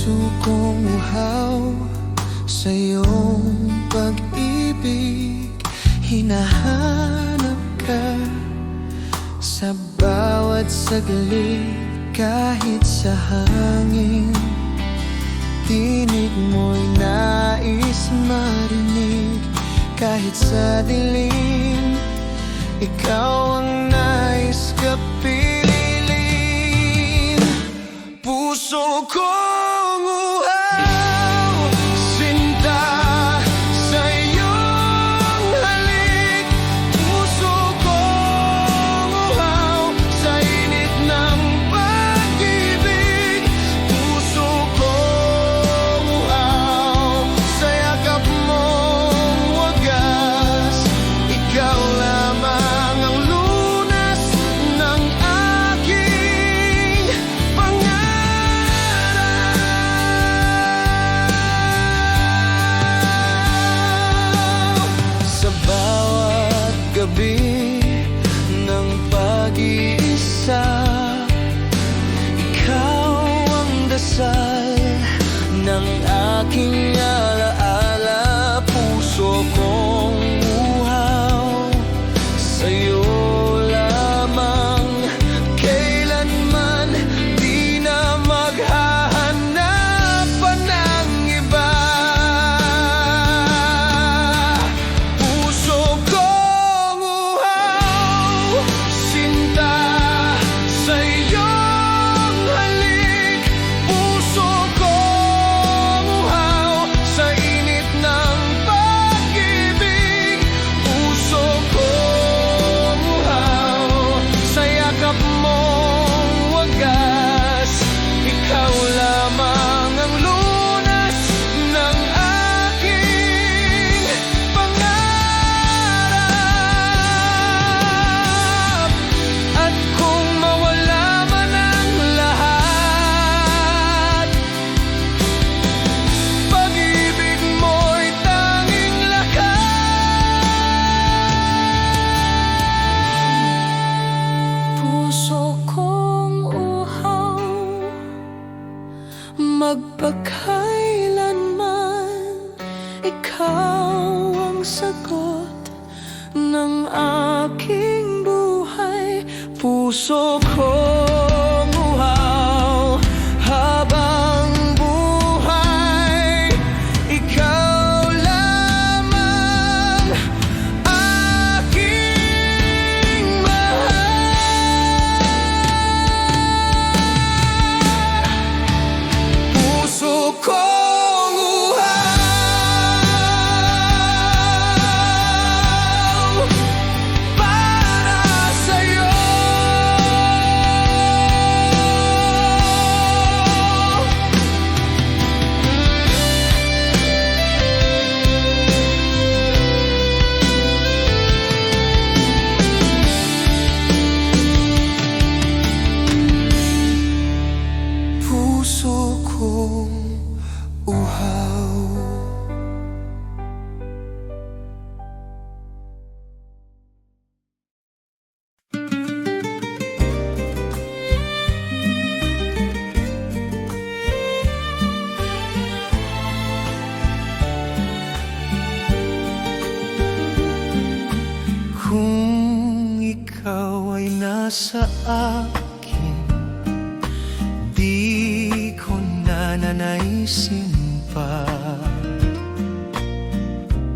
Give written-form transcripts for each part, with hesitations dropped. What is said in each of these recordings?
Puso kong uhaw sa iyong pag-ibig. Hinahanap ka sa bawat saglit, kahit sa hangin. Tinig mo'y nais marinig, kahit sa dilim. Ikaw ang nais kapiling. Puso kong uhaw, sinta sa iyong halik. Puso kong uhaw sa init ng pag-ibig. Puso kong uhaw sa yakap mong wagas. Ikaw lamang ang lunas ng aking sa bawat gabi ng pag-iisa. Ikaw ang dasal ng aking alaala. Puso kong uhaw sa'yo lamang, kailanman di na maghahanap pa ng iba. Puso kong uhaw, sinta sa iyong halik. Puso kong uhaw sa init ng pag-ibig. Puso kong uhaw sa yakap mong wagas. Ikaw lamang ang lunas ng aking pangarap. At kung mawala man ang lahat, pag-ibig mo'y tanging lakas. Puso kong uhaw, magpakailanman. Ikaw ang sagot ng aking buhay. Puso kong uhaw habang buhay. Ikaw lamang aking mahal. Puso kong uhaw para sa'yo. Puso kong uhaw. Kung ikaw ay nasa akin, di ko nananaisin pa.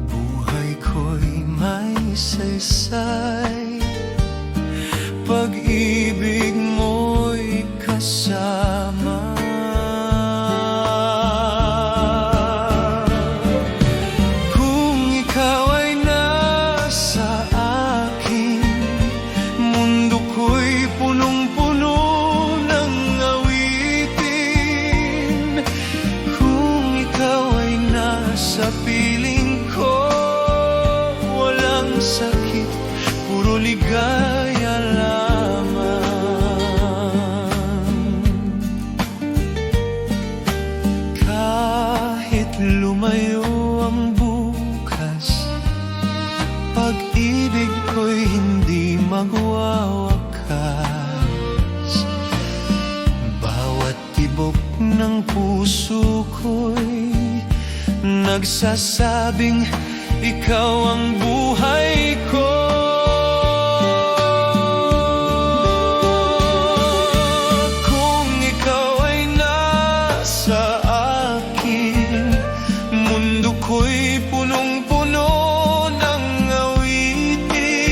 Buhay ko'y may saysay, pag-ibig mo'y kasama. Kung ikaw ay nasa akin, mundo ko'y punong-puno ng awitin. Kung ikaw ay nasa piling ko, walang sakit, puro ligaya lamang. Kahit lumayo ang bukas, pag-ibig ko'y hindi magwawakas. Bawat tibok ng puso ko'y nagsasabing ikaw ang buhay ko. Kung ikaw ay nasa akin, mundo ko'y punong-puno ng awitin.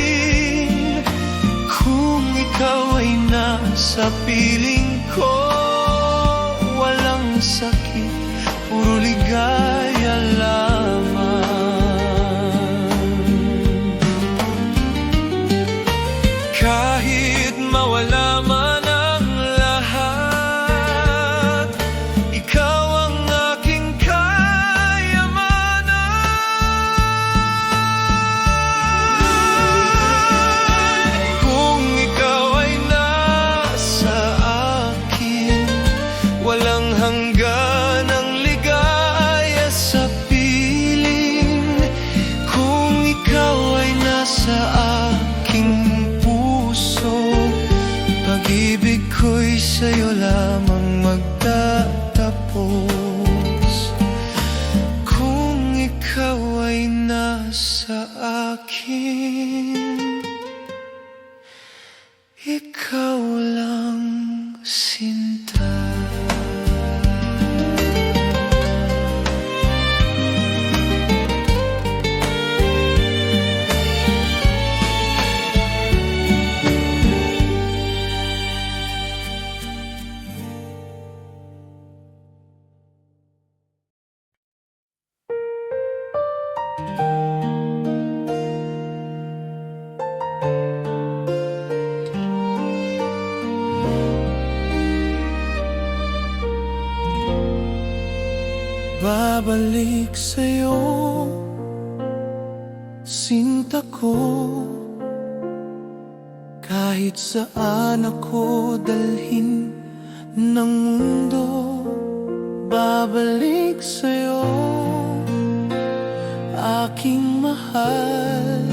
Kung ikaw ay nasa piling ko, walang sakit, puro ligaya lamang. Kahit mawala man ang lahat, ikaw ang aking kayamanan. Kung ikaw ay nasa akin, walang hanggan ang ligaya sa piling. Kung ikaw ay nasa aking puso, pag-ibig ko'y sa'yo lamang magtatapos. Kung ikaw ay nasa akin, ikaw lang, sinta. Babalik sa'yo, sinta ko, kahit saan ako dalhin ng mundo. Babalik sa'yo, aking mahal.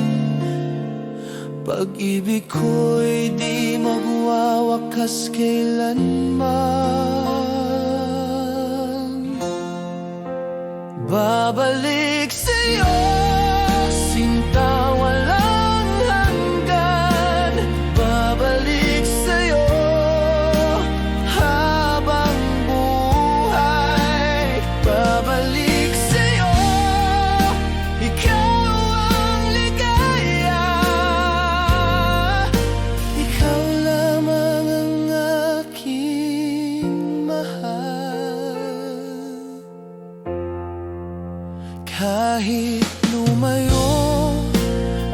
Pag-ibig ko'y di magwawakas kailanman. Babalik sa'yo, sinta, walang hanggan. Babalik sa'yo habang buhay. Babalik sa'yo, ikaw ang ligaya. Ikaw lamang ang aking mahal. Kahit lumayo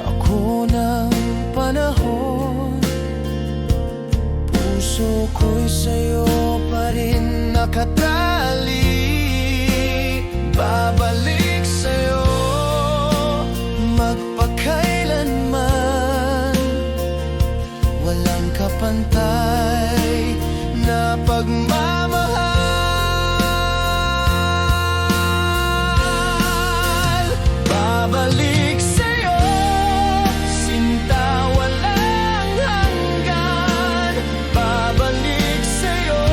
ako ng panahon, puso ko'y sa'yo pa rin nakatali. Babalik sa'yo magpakailanman. Walang kapantay na pagmamahal. Babalik sa'yo, sinta, walang hanggan. Babalik sa'yo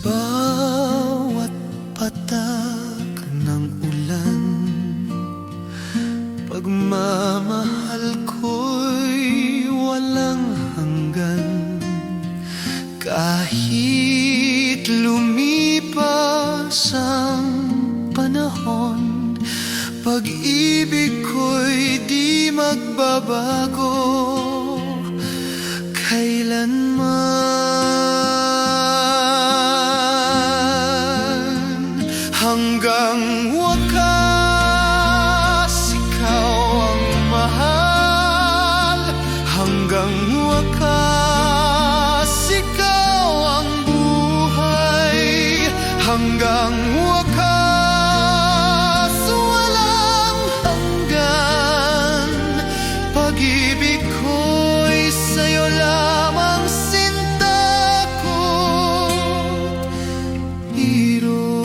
bawat patak ng ulan, pagmamahal ko'y walang hanggan. Kahit lumipas ang panahon, pag-ibig ko'y di magbabago kailanman. Hanggang wakas, ikaw ang mahal. Hanggang wakas, ikaw ang buhay. Hanggang wakas, walang hanggan. Pag-ibig ko'y sa'yo lamang, sinta ko't hero.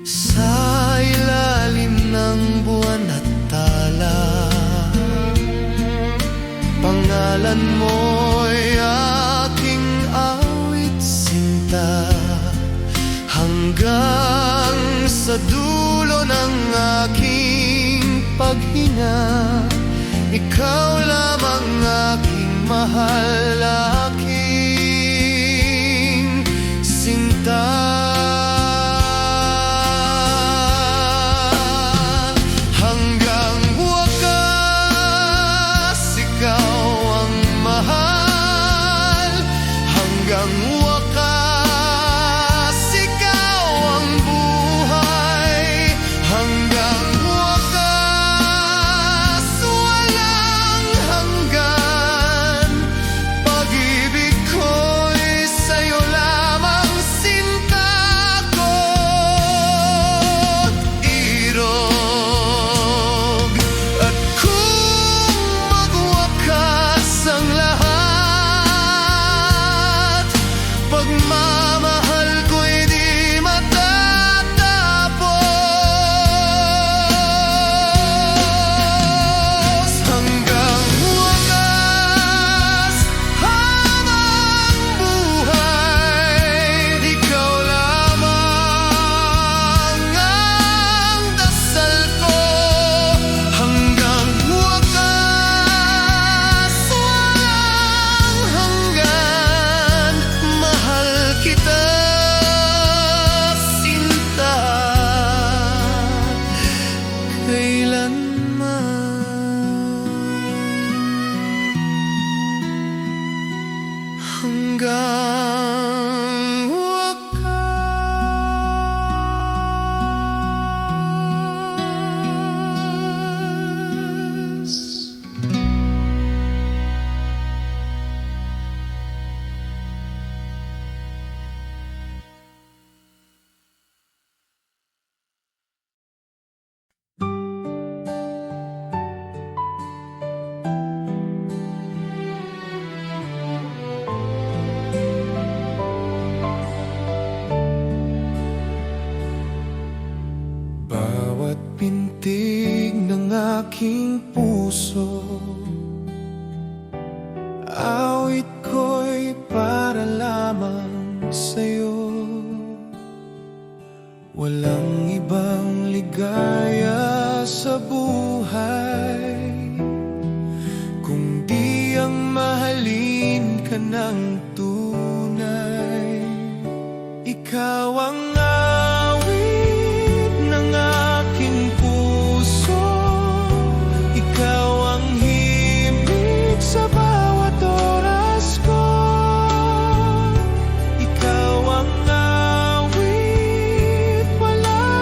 Sa ilalim ng buwan at tala, pangalan mo'y aking awit, sinta. Hanggang sa dulo ng aking paghinga, ikaw lamang aking mahal, aking sinta. Hanggang wakas, ikaw ang mahal. Hanggang wakas, ikaw ang buhay. Hanggang wakas, walang hanggan. Pag-ibig ko'y sa'yo lamang, sinta ko't irog. At kung magwakas ang lahat, pagmamahal ko'y di matatapos. Hanggang wakas, habang buhay, ikaw lamang ang dasal ko. Hanggang wakas, walang hanggan. Mahal kita, sinta, kailanman. Hanggang wakas. Bawat pintig ng aking puso, awit ko'y para lamang sa'yo. Walang ibang ligaya sa buhay kung di ang mahalin ka ng tunay. Ikaw ang awit ng aking puso, ikaw ang himig sa bawat oras ko. Ikaw ang awit, wala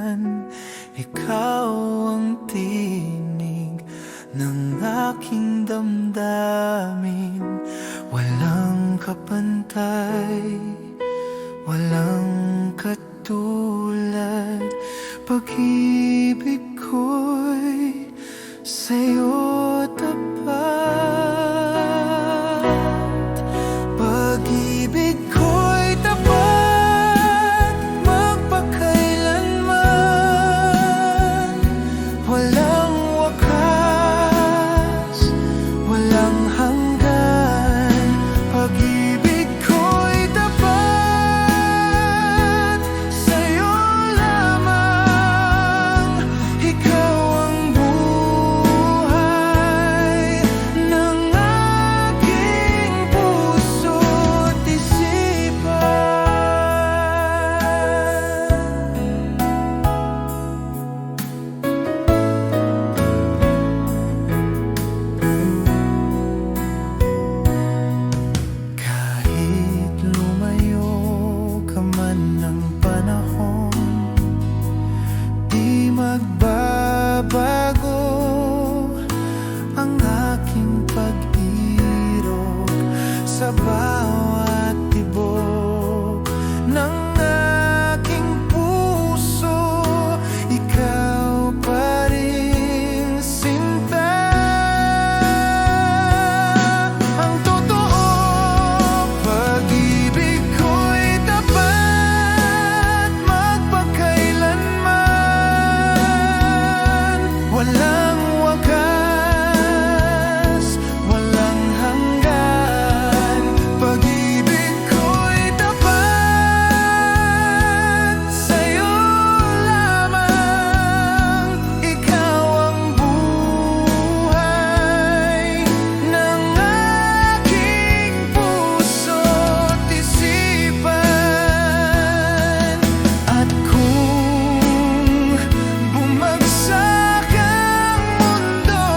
minsan ikaw ang tinig ng aking damdamin. Walang kapantay, walang katulad. Pag-ibig ko'y sa'yo tapat. Pag-ibig ko'y tapat, magpakailanman. Walang wakas, walang hanggan. Pag-ibig ko'y tapat, sa'yo lamang. Ikaw ang buhay ng aking puso't isipan. Kahit lumayo ka man ng panahon, di magbabago ang aking pag-irog sa bawat tibok ng aking puso. Ikaw pa rin, sinta. Ang totoo, pag-ibig ko'y tapat, magpakailanman. Walang wakas, walang hanggan. Pag-ibig ko'y tapat, sa'yo lamang. Ikaw ang buhay ng aking puso't isipan. At kung bumagsak ang mundo,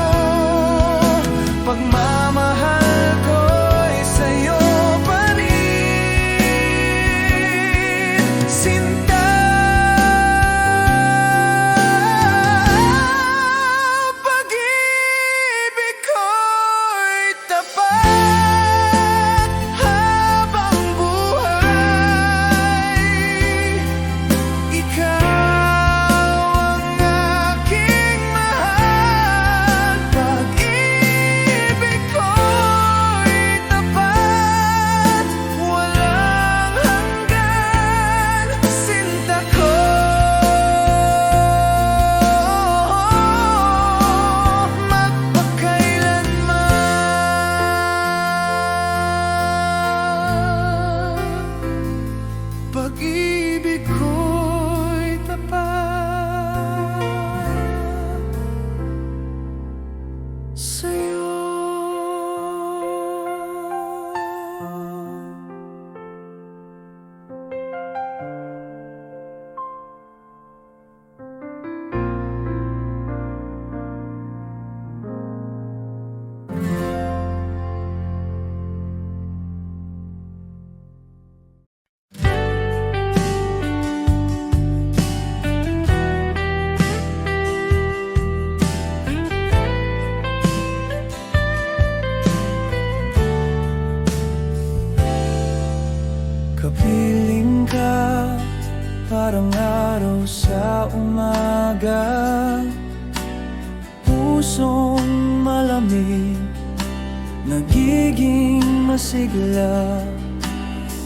pagmamahal ko'y sa'yo pa rin, sinta. Pag-ibig ko'y tapat habang buhay. Ikaw ang aking mahal. Pag-ibig ko'y tapat, walang hanggan, sinta ko. Magpakailanman. Pag-ibig ko'y tapat, sa'yo. Kapiling ka, parang araw sa umaga. Pusong malamig, nagiging masigla.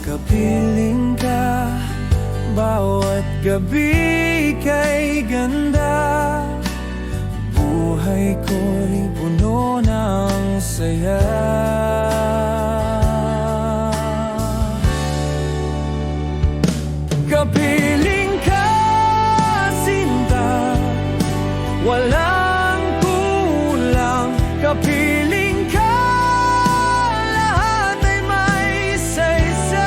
Kapiling ka, bawat gabi kay ganda. Buhay ko'y puno ng saya. Kapiling ka, sinta, walang kulang. Kapiling ka, lahat ay may saysay.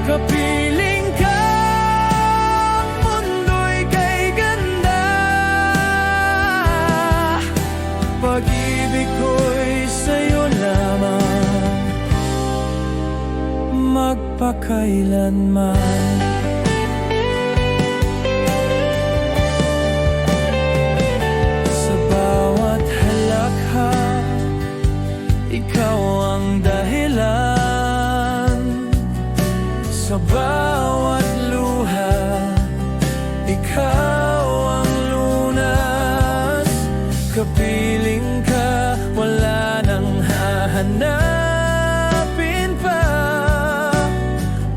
Kapiling ka, mundo'y kay ganda. Pag-ibig ko'y sa'yo lamang, magpakailanman. ikaw ang lunas. Kapiling ka, wala nang hahanapin pa.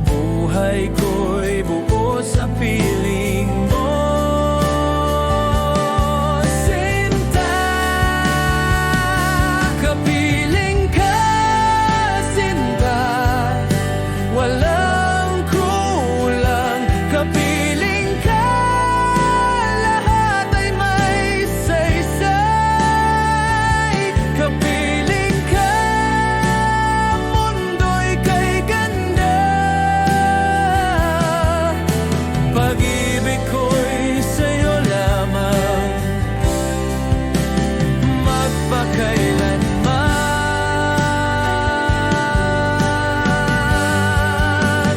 Buhay ko'y buo sa piling mo, Sinta. Kapiling ka, Sinta, walang kulang. Kapiling ka, lahat ay may saysay. Kapiling ka, mundo'y kay ganda. Pag-ibig ko'y sa'yo lamang, magpakailanman.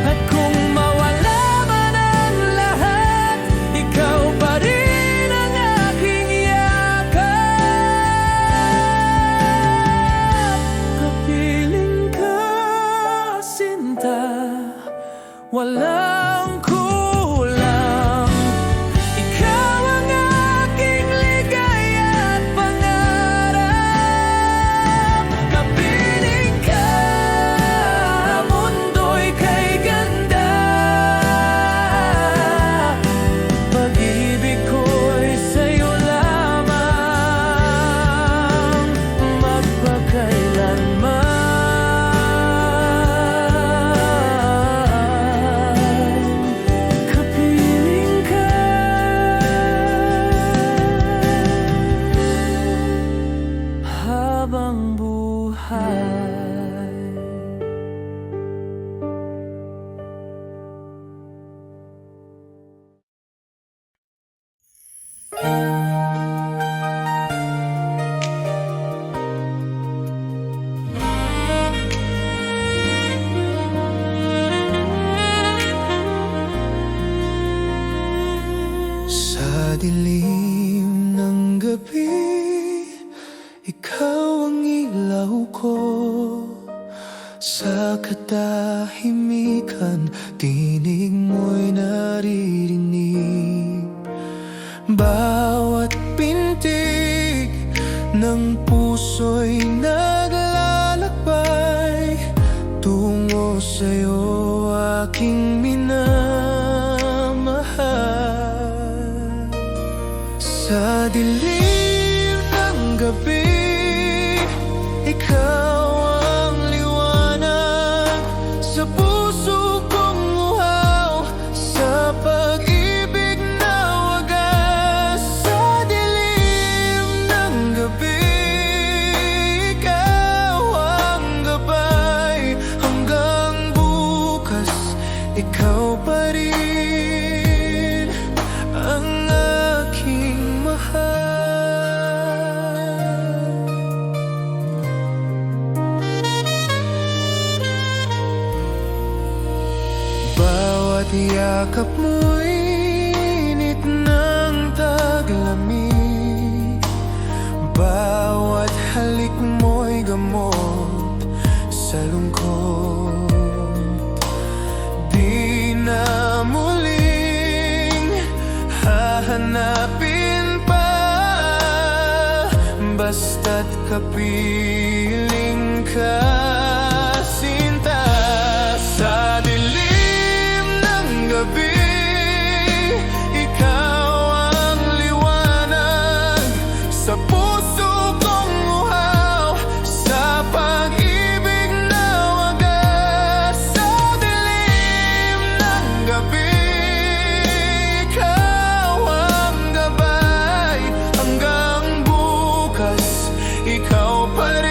At kung mawala man ang lahat, ikaw pa rin ang aking yakap. Kapiling ka, Sinta, walang kulang. Ikaw ang aking ligaya at pangarap. Kapiling ka, mundo'y kay ganda. Pag-ibig ko'y sa'yo lamang, magpakailanman. Kapiling ka, habang buhay. Sa dilim ng gabi, ikaw ang ilaw ko. Sa katahimikan, tinig mo'y naririnig. Bawat pintig ng puso'y naglalakbay tungo sa'yo, aking minamahal. Sa dilim ng gabi, ikaw ang liwanag. Sa puso kong uhaw, sa pag-ibig na wagas. Sa dilim ng gabi, ikaw ang gabay. Hanggang bukas, ikaw pa rin ang aking mahal. Bawat yakap mo'y init ng taglamig. Bawat halik mo'y gamot sa lungkot. Di na muling hahanapin pa, basta't kapiling ka, Sinta. Sa dilim ng gabi, ikaw ang liwanag. Sa puso kong uhaw, sa pag-ibig na wagas. Sa dilim ng gabi, ikaw ang gabay. Hanggang bukas, ikaw pa rin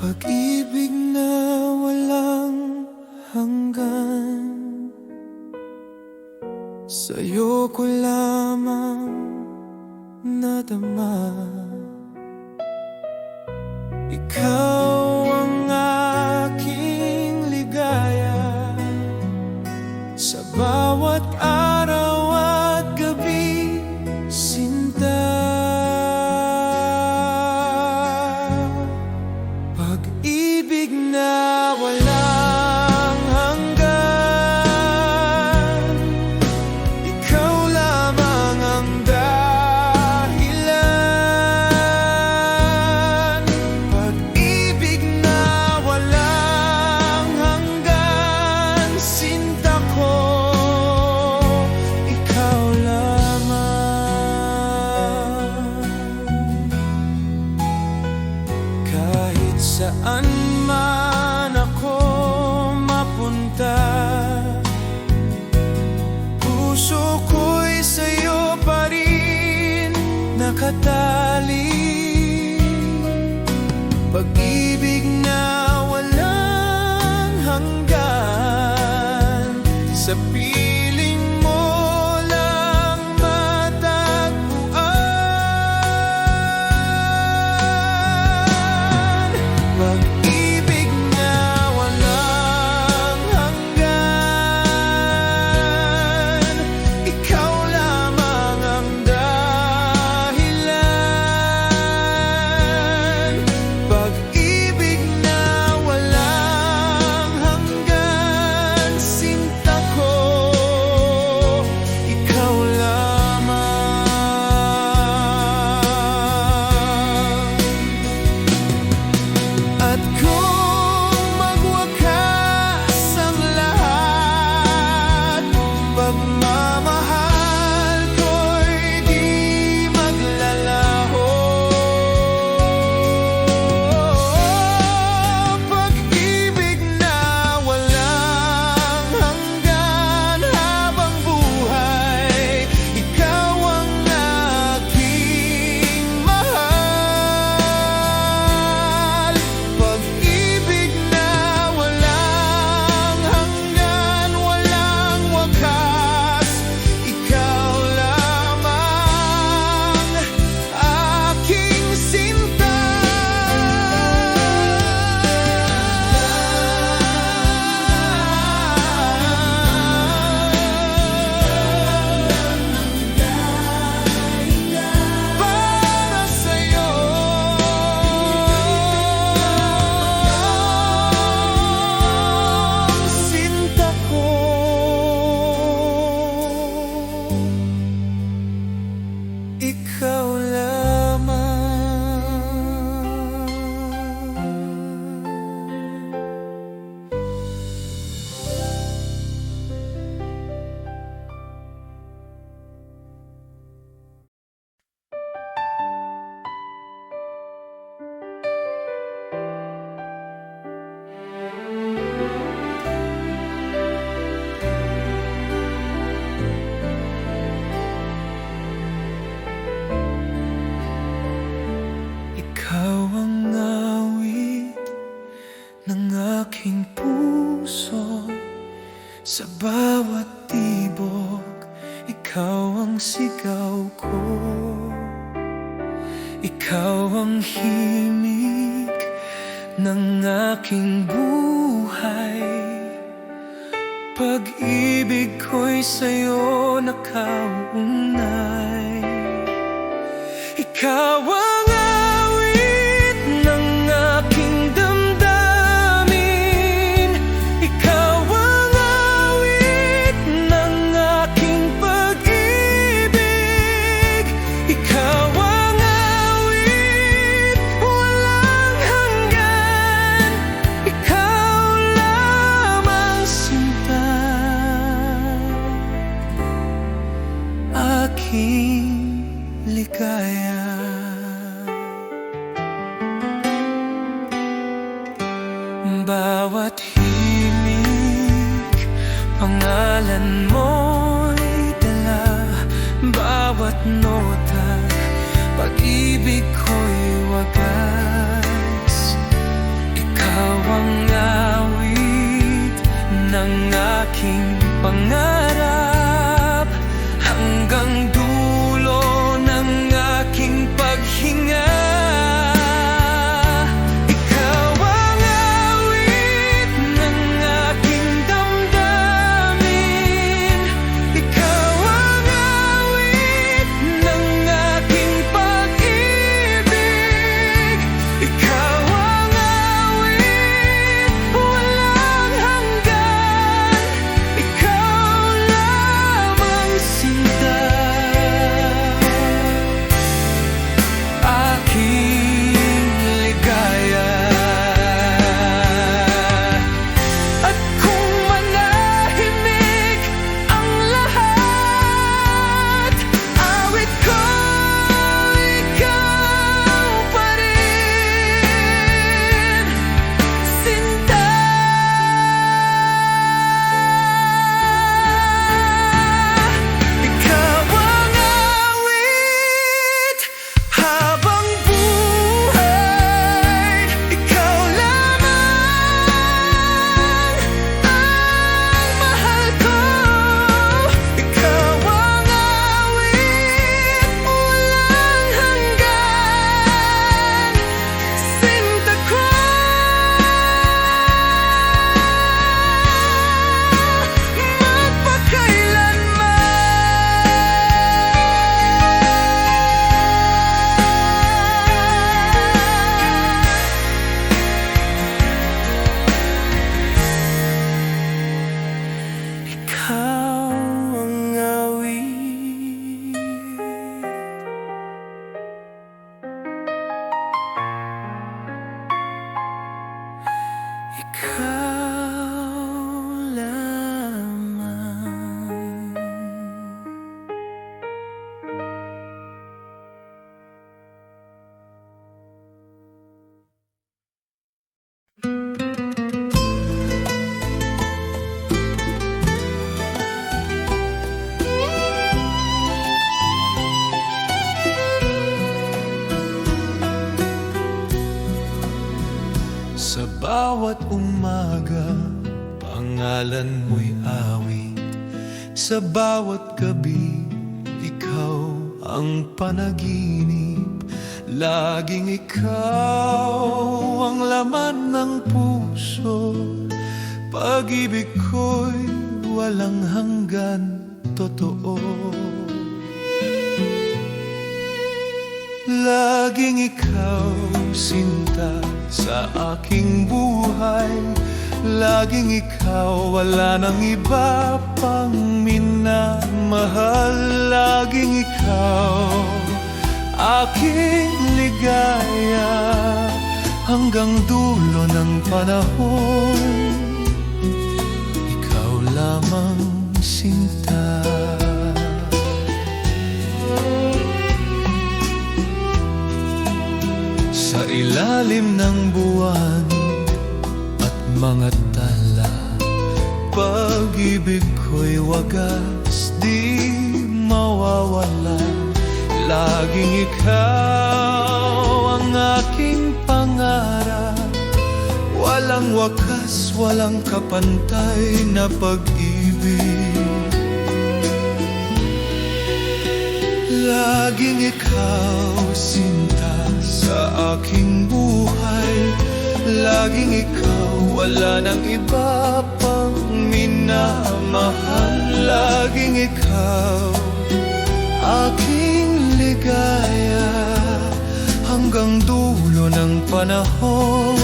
Pag-ibig na walang hanggan, sa'yo ko lamang nadama. Ikaw ang aking ligaya, sa bawat araw at gabi, sinta. Pag-ibig na walang hanggan, ikaw lamang ang dahilan. Pag-ibig na walang hanggan, sinta ko, ikaw lamang. Kahit saan man ako mapunta, puso ko'y sa'yo pa rin nakatali. Pag-ibig na walang hanggan, sa piling mo lang matagpuan. Pag-ibig na walang hanggan, ikaw lamang ang dahilan. Pag-ibig na walang hanggan, sinta ko, ikaw lamang. At kung magwakas ang lahat, pagmamahal ko'y di maglalaho. Pag-ibig na walang hanggan, habang buhay, ikaw ang aking mahal. Pag-ibig na walang hanggan, walang wakas, ikaw lamang aking sinta. Para sa'yo, sinta ko, ikaw lamang. Ikaw ang awit ng aking puso, sa bawat tibok, ikaw ang sigaw ko. Ikaw ang himig ng aking buhay. Pag-ibig ko'y sa'yo nakaugnay. Ikaw ang awit ng aking damdamin. Ikaw ang awit ng aking pag-ibig. Ikaw ang awit walang hanggan, ikaw lamang sinta. Aking ligaya. Bawat himig, pangalan mo'y dala. Bawat nota, pag-ibig ko'y wagas. ikaw lamang. Sa bawat umaga, pangalan mo'y awit. Sa bawat gabi, ikaw ang panaginip. Laging ikaw ang laman ng puso. Pag-ibig ko'y walang hanggan, totoo. Laging ikaw, sinta, sa aking buhay. Laging ikaw, wala nang iba pang minamahal. Laging ikaw, aking ligaya, hanggang dulo ng panahon. Ikaw lamang, sinta. Sa ilalim ng buwan at mga tala, pag-ibig ko'y wagas, di mawawala. Laging ikaw ang aking pangarap. Walang wakas, walang kapantay na pag-ibig. Laging ikaw, sinta, sa aking buhay. Laging ikaw, wala nang iba pang minamahal. Laging ikaw, aking ligaya, hanggang dulo ng panahon.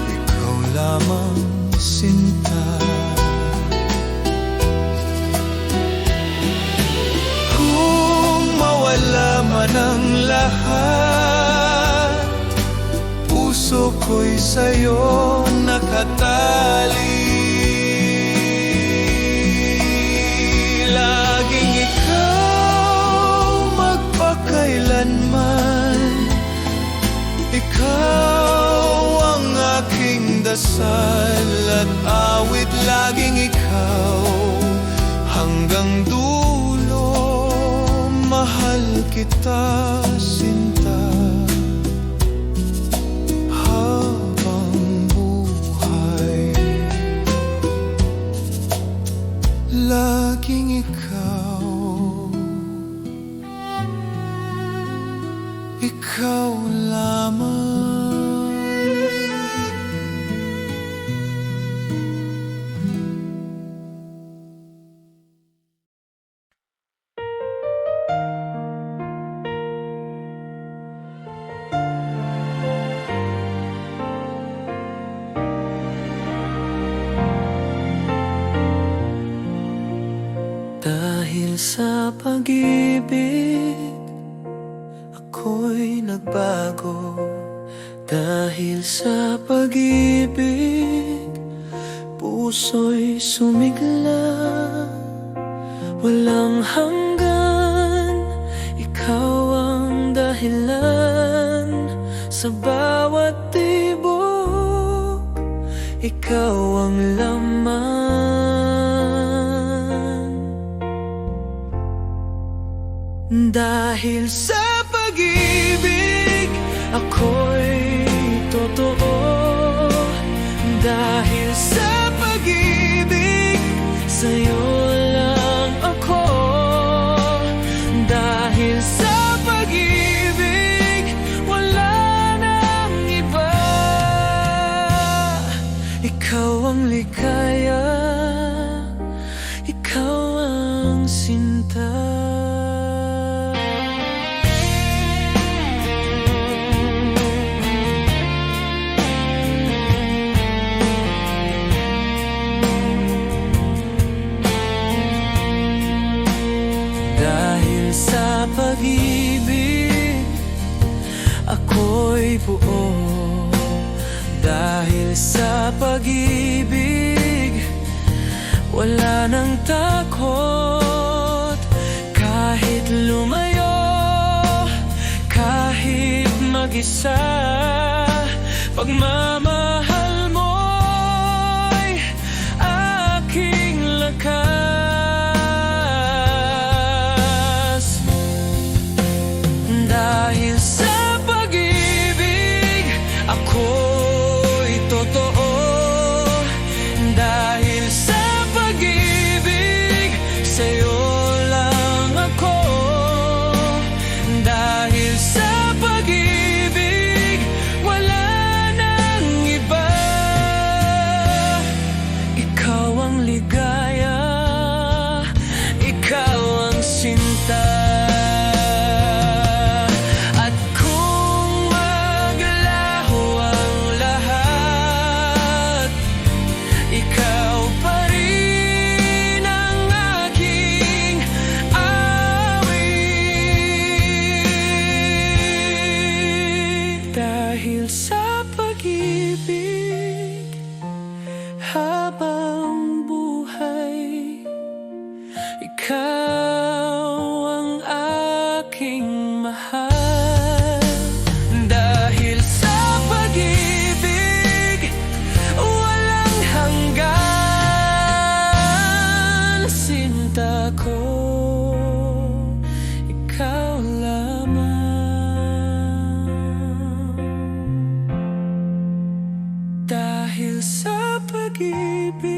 Ikaw lamang, sinta. Wala man ang lahat, puso ko'y sa'yo nakatali. Laging ikaw, magpakailanman. Ikaw ang aking dasal at awit. Laging ikaw, hanggang dulo. Mahal kita, sinta, habang buhay. Laging ikaw, ikaw lamang. Dahil sa pag-ibig, ako'y nagbago. Dahil sa pag-ibig, puso'y sumigla. Walang hanggan, ikaw ang dahilan. Sa bawat tibok, ikaw ang laman. Dahil sa pag-ibig, ako'y totoo. Dahil sa pag-ibig, sa'yo lang ako. Dahil sa pag-ibig, wala nang iba. Ikaw ang ligaya, ikaw ang sinta. Sa pag-ibig, ako'y buo. Dahil sa pag-ibig, wala nang takot. Kahit lumayo, kahit mag-isa, pagmamahal mo'y aking lakas. Dahil sa pag-ibig, ako'y totoo. Dahil sa pag-ibig, sa'yo lang ako. Dahil sa pag-ibig, wala nang iba. Ikaw ang ligaya, ikaw ang sinta. Dahil sa pag-ibig, habang buhay, ikaw ang aking mahal. Dahil sa pag-ibig, walang hanggan. Sinta ko, ikaw lamang. Dahil sa pag-ibig,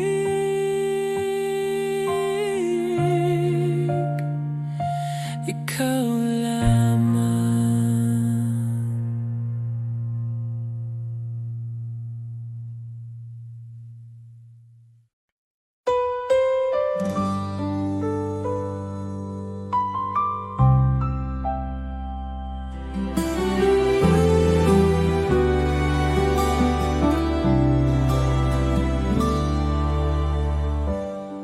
ikaw lamang.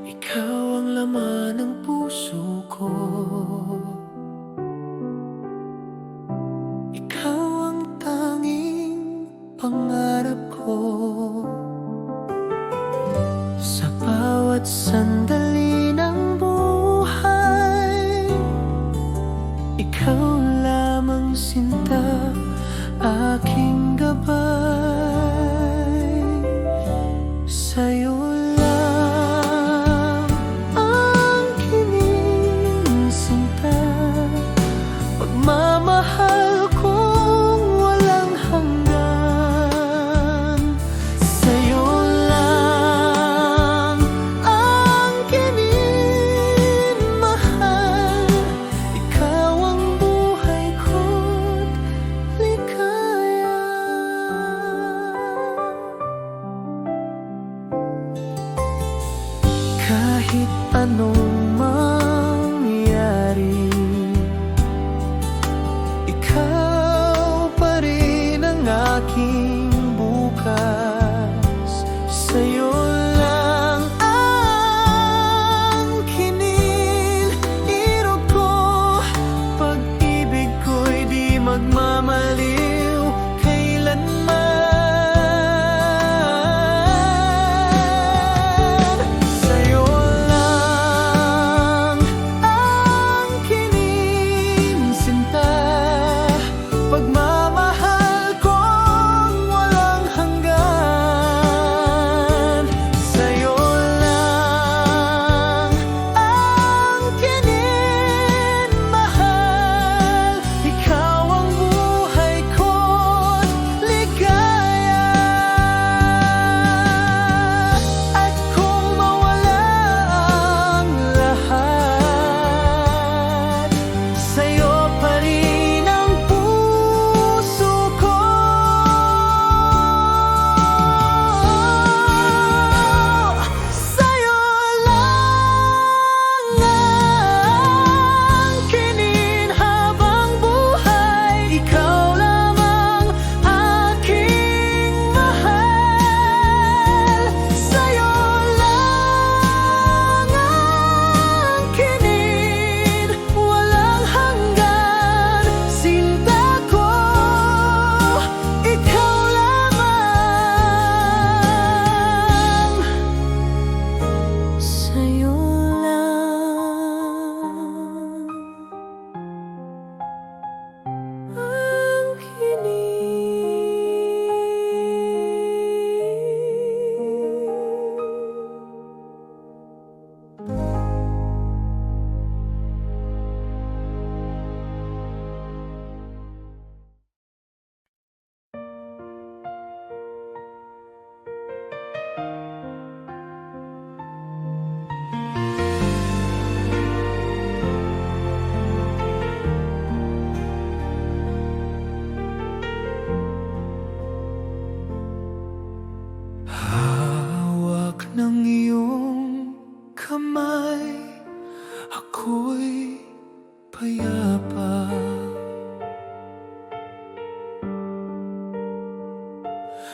Ikaw ang laman ng puso ko. Ikaw ang tanging pangarap ko. Sa bawat sandali ng buhay, ikaw lamang sinta, aking gabay. Sa'yo lang ang kinisinta, pagmamahal kong walang hanggan. Sa'yo lang ang kinimahal, ikaw ang buhay ko't ligaya. Kahit anong mangyari, ikaw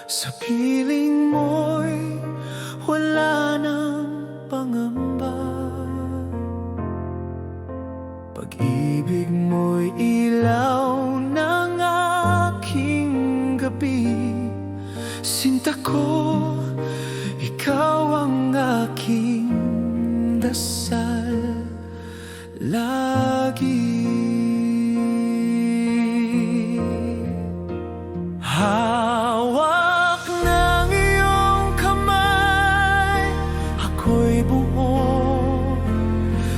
Sa piling mo'y wala ng pangamba. Pag-ibig mo'y ilaw ng aking gabi. Sinta ko, ikaw ang aking dasal lagi. Hawak ng iyong kamay, ako'y buo.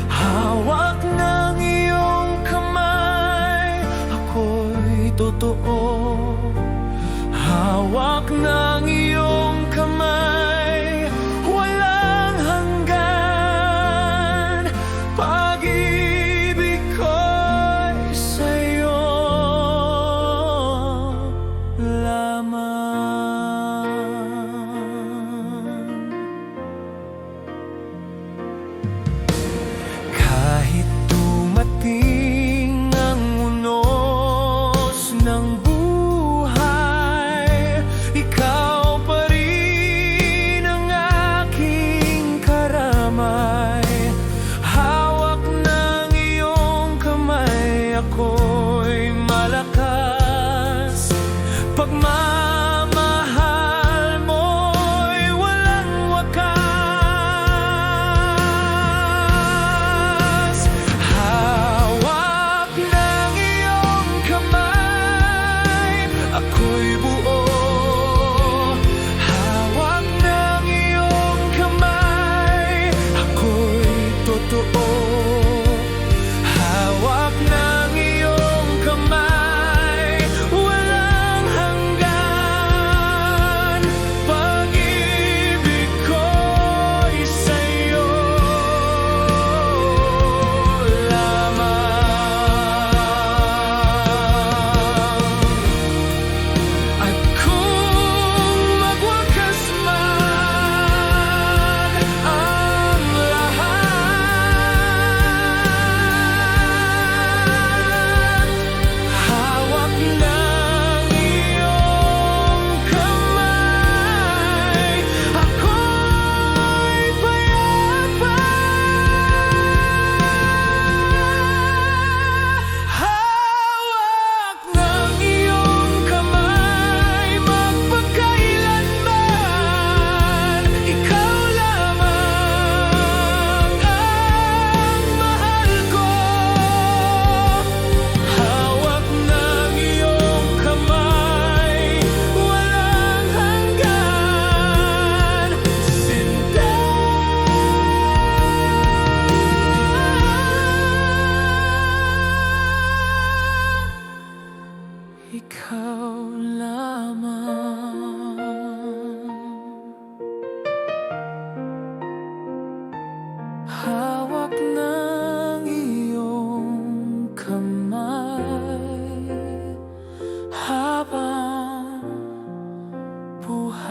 Hawak ng iyong kamay, ako'y totoo. Hawak ng iyong kamay, walang hanggan. Pag-ibig ko'y sa'yo lamang. Kahit dumating ang unos ng buhay, ikaw pa rin ang aking karamay. Hawak ng iyong kamay, ako'y malakas. Pagmamahal mo'y walang wakas. Hawak ng iyong kamay, ako'y buo. Hawak ng iyong kamay, ako'y totoo. Hawak ng iyong kamay, walang hanggan. Pag-ibig ko'y sa'yo lamang. At kung magwakas man ang lahat, hawak ng iyong kamay, ako'y payapa. Hawak ng iyong kamay, magpakailanman. Ikaw lamang ang mahal ko. Hawak ng iyong kamay, walang hanggan. Sinta, ikaw lamang. Hawak ng iyong kamay habang buhay.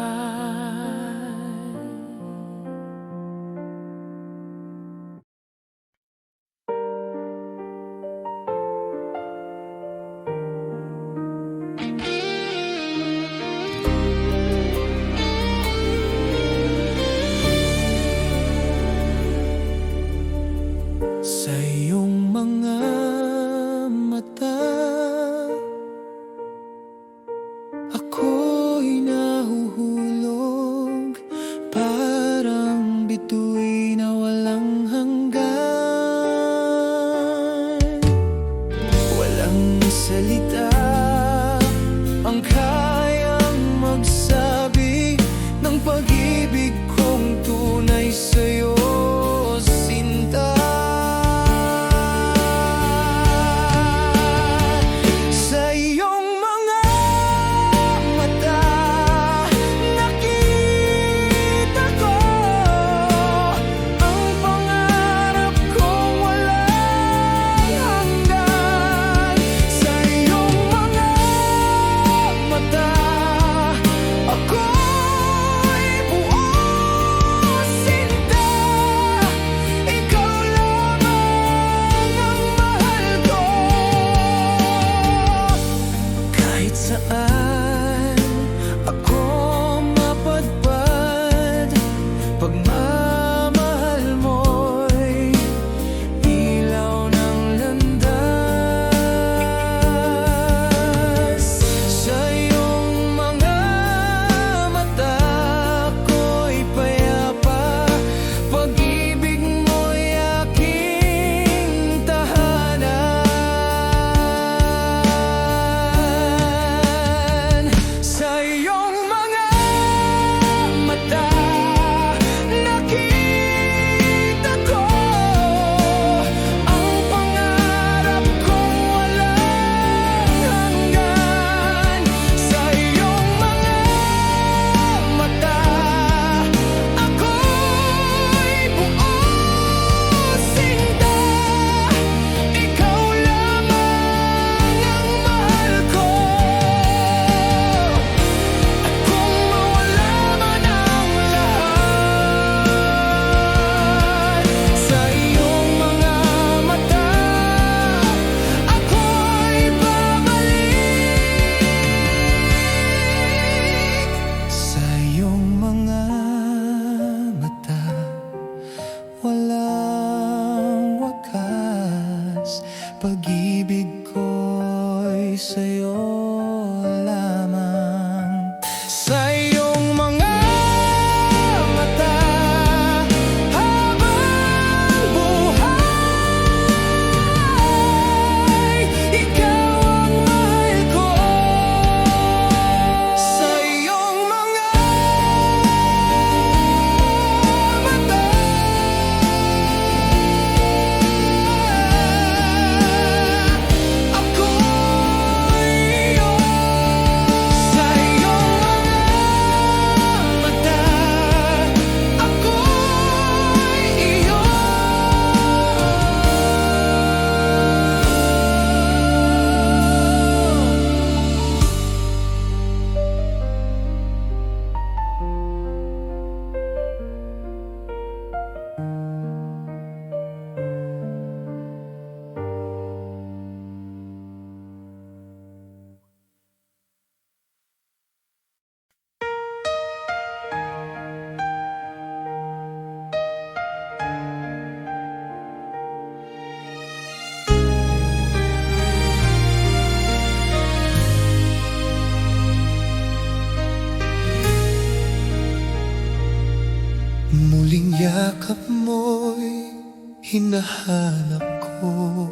Sa iyong mga mata, ako'y nahuhulog. Parang bituin na walang hanggan. Walang salita ang kayang magsabi ng pag-ibig kong tunay sa'yo, Sinta. Sa iyong mga mata, nakita ko ang pangarap kong walang hanggan. Sa iyong mga mata, yakap mo'y hinahanap ko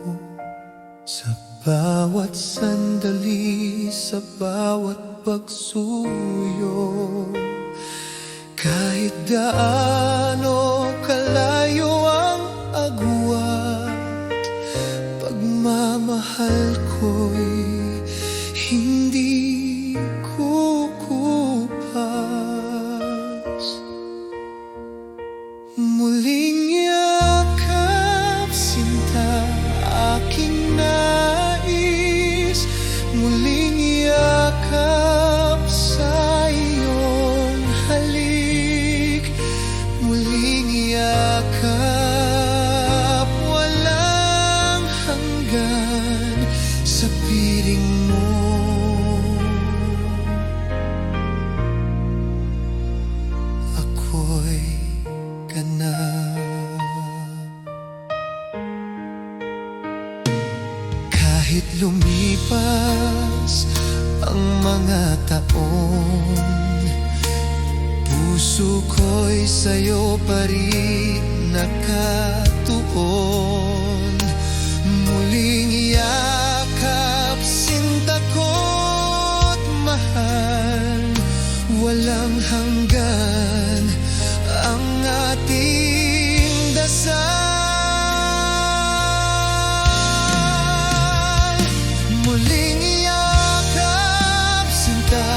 sa bawat sandali, sa bawat pagsuyo. Kahit gaano kalayo ang agwat, pagmamahal ko'y hindi kukupas. Muling yakap, sinta, aking nais. Muling yakap sa iyong halik. Muling yakap, walang hanggan sa piling mo. Ako'y ganap. Kahit lumipas ang mga taon, puso ko'y sa'yo pa rin nakatuon. Muling yakap, sinta ko't mahal, walang hanggan ang ating dasal. Muling yakap, sinta,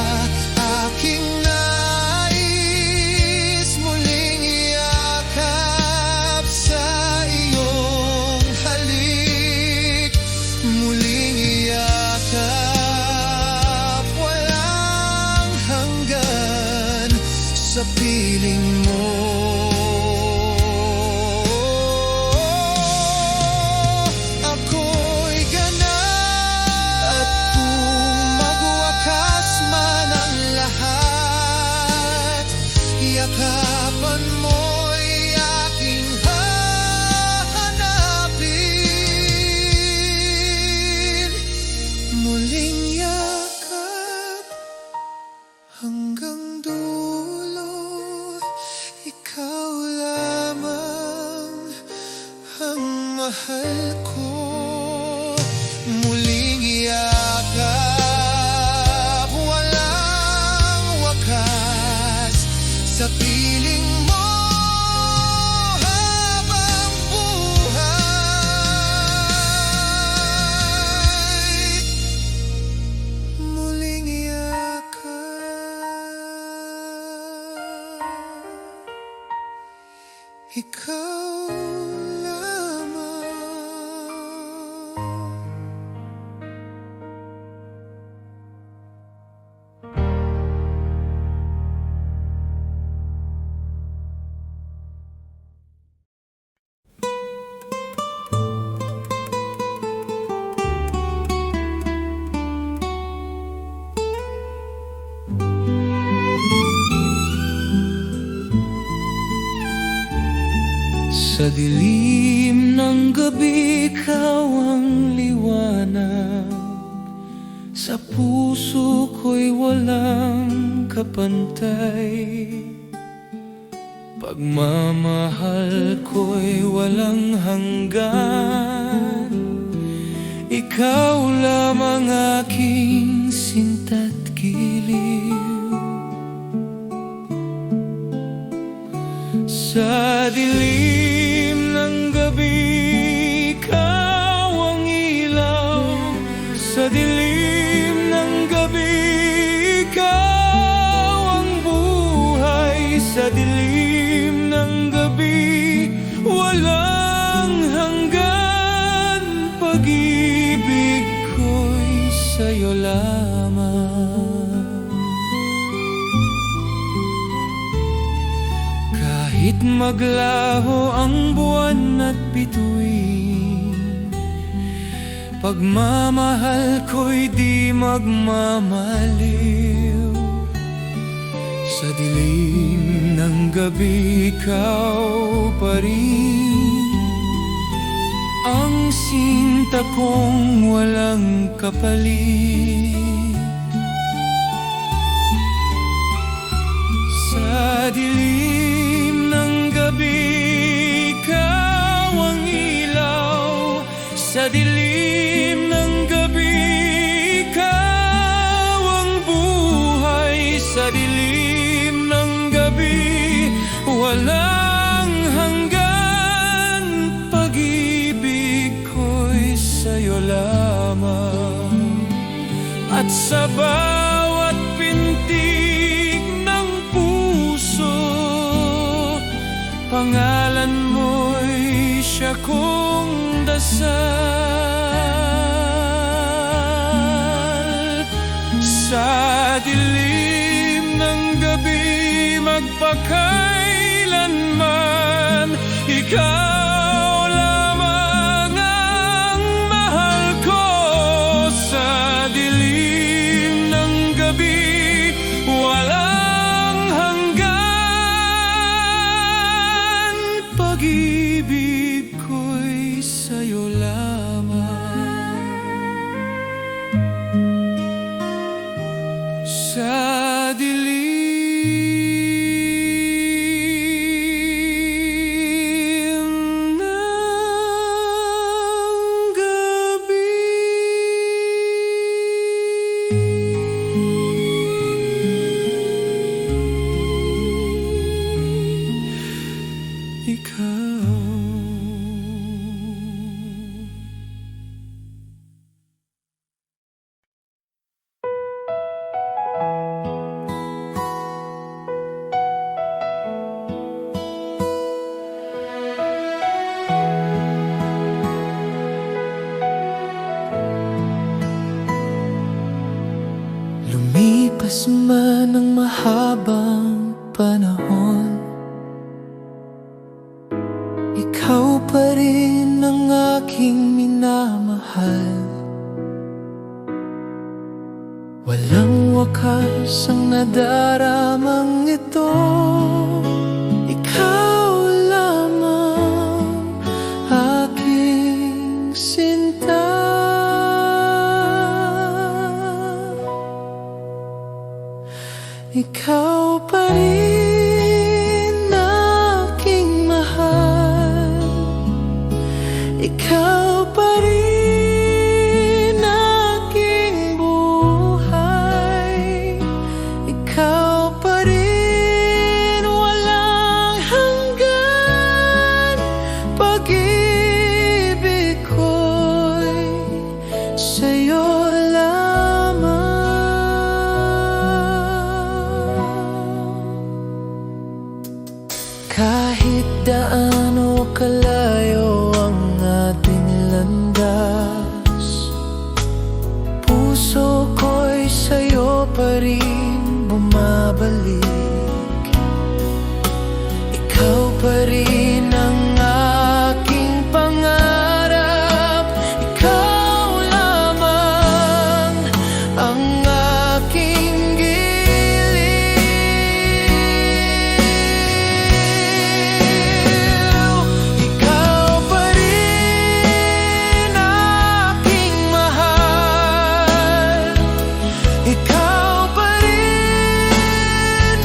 aking nais. Muling yakap sa iyong halik. Muling yakap, walang hanggan sa piling mo. Ako'y ganap, at kung magwakas man ang lahat, yakapan mo'y aking hahanapin. Muling yakap hanggang dulo, ikaw lamang ang mahal ko. Muling yakap, walang wakas sa piling mo habang buhay. Muling yakap, ikaw lamang. Sa dilim ng gabi, ikaw ang liwanag. Sa puso ko'y walang kapantay. Pagmamahal ko'y walang hanggan. Ikaw lamang aking sinta't giliw. Sa dilim ng gabi, ikaw ang ilaw. Sa dilim ng gabi, ikaw ang buhay. Sa dilim ng gabi, walang hanggan. Pag-ibig ko'y sa'yo lamang. Kahit maglaho ang buwan at bituin, pagmamahal ko'y di magmamaliw. Sa dilim ng gabi, ikaw pa rin ang sinta kong walang kapalit. Sa dilim ng gabi, At sa bawat pintig ng puso, pangalan mo'y siya kong dasal. Sa dilim ng gabi, magpakailanman, ikaw lamang ang mahal ko. Sa dilim ng gabi, walang hanggan, pag-ibig ko'y sa'yo lamang. Sa dilim ng gabi. Ikaw. Lumipas man ang mahabang panahon, ikaw pa rin ang aking minamahal. Walang wakas ang nadaramang ito, ikaw lamang aking sinta. Ikaw pa rin aking mahal, ikaw pa rin aking buhay, ikaw pa rin walang hanggan, pag-ibig ko'y sa'yo lamang. Kahit daano kalayo ang ating landas, puso ko'y sa'yo pa rin bumabalik. Ikaw pa rin ang aking pangarap, ikaw lamang ang aking ikaw pa rin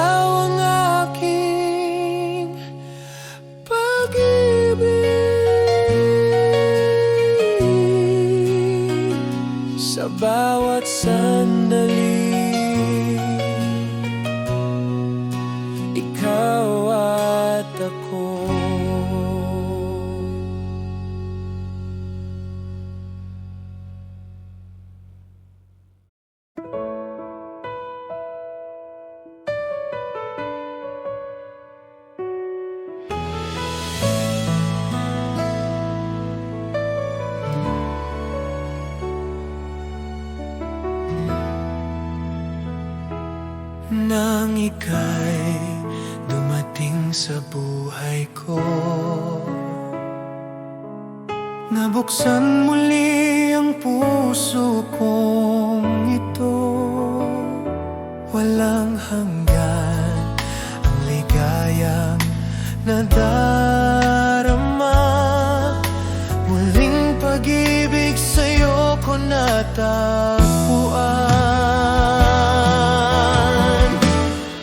ikaw ang aking pag-ibig. Sa bawat sandali, ikaw at ako. Nang ika'y dumating sa buhay ko, nabuksan muli ang puso kong ito. Walang hanggan ang ligayang nadarama. Muling pag-ibig sa'yo ko natagpuan.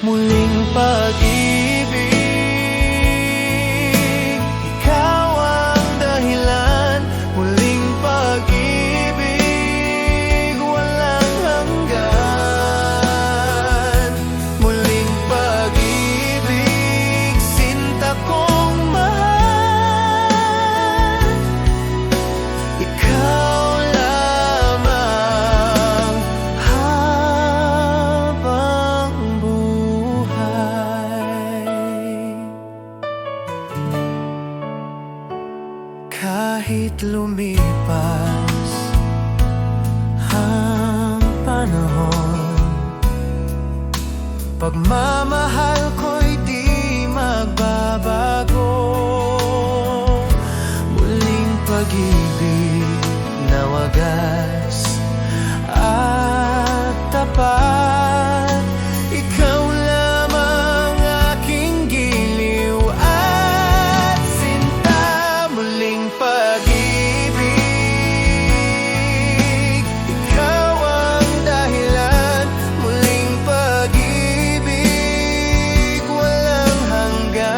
Muling pag-ibig, ikaw ang dahilan. Muling pag-ibig, walang hanggan. Muling pag-ibig, sinta kong mahal. Ikaw lamang habang buhay. Kahit lumipas ang panahon, pagmamahal ko'y di magbabago. Muling pag-ibig na wagas at tapat. Ikaw lamang aking giliw at sinta. Muling pag-ibig, ikaw ang dahilan. Muling pag-ibig, walang hanggan.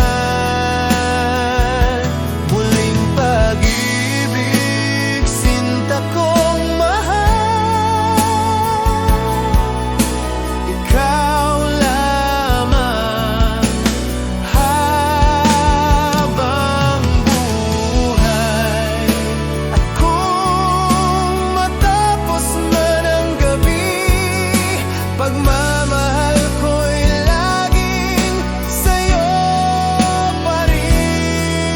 Muling pag-ibig, sinta kong mahal. Ikaw lamang habang buhay. At kung matapos man ang gabi, pagmamahal ko'y laging sa'yo pa rin.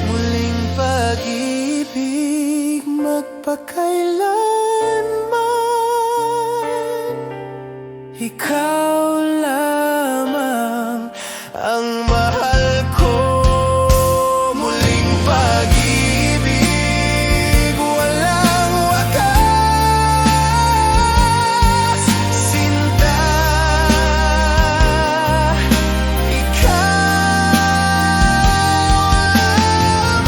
Muling pag-ibig, magpakailanman. Ikaw lamang ang mahal ko. Muling pag-ibig, walang wakas. Sinta, ikaw lamang.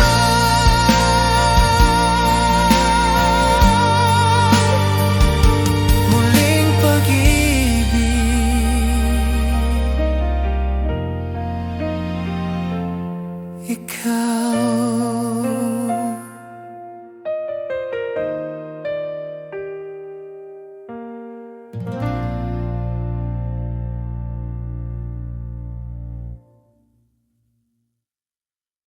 Muling pag-ibig, ikaw